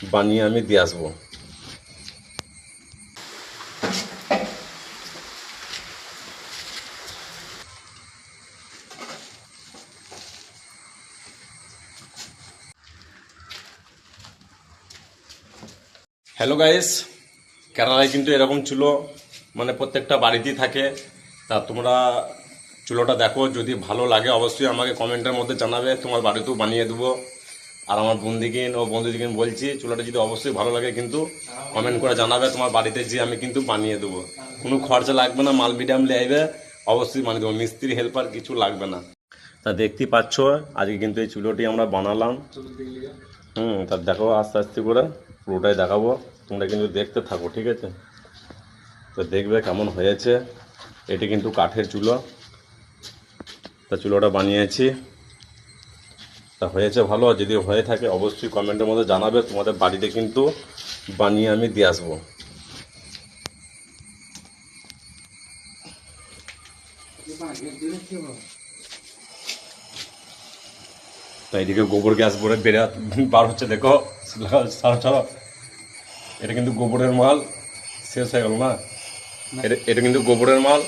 বানিয়ে আমি দিয়ে আসবো। হ্যালো গাইস, কেরালায় কিন্তু এরকম চুলো মানে প্রত্যেকটা বাড়িতেই থাকে। তা তোমরা চুলোটা দেখো, যদি ভালো লাগে অবশ্যই আমাকে কমেন্টের মধ্যে জানাবে, তোমার বাড়িতেও বানিয়ে দেবো। আর আমার বন্ধুদিগিন বলছি, চুলোটা যদি অবশ্যই ভালো লাগে কিন্তু কমেন্ট করে জানাবে, তোমার বাড়িতে যে আমি কিন্তু বানিয়ে দেবো। কোনো খরচা লাগবে না, মাল মিডিয়াম আইবে অবশ্যই বানিয়ে দেবো, মিস্ত্রি হেল্পার কিছু লাগবে না। তা দেখতেই পাচ্ছ আজকে কিন্তু এই চুলোটি আমরা বানালাম। তা দেখো আস্তে আস্তে করে পুরোটাই দেখাবো, তোমরা কিন্তু দেখতে থাকো, ঠিক আছে? তো দেখবে কেমন হয়েছে। এটি কিন্তু কাঠের চুলো, তা চুলোটা বানিয়েছি। তা হয়েছে ভালো, যদি হয়ে থাকে অবশ্যই কমেন্টের মধ্যে জানাবে, তোমাদের বাড়িতে কিন্তু বানিয়ে আমি দিয়ে আসবো। তাই এদিকে গোবর গ্যাস ভরে বার হচ্ছে, দেখো ছাড়ো। এটা কিন্তু গোবরের মাল, শেষ হয়ে গেল না? এটা কিন্তু গোবরের মাল।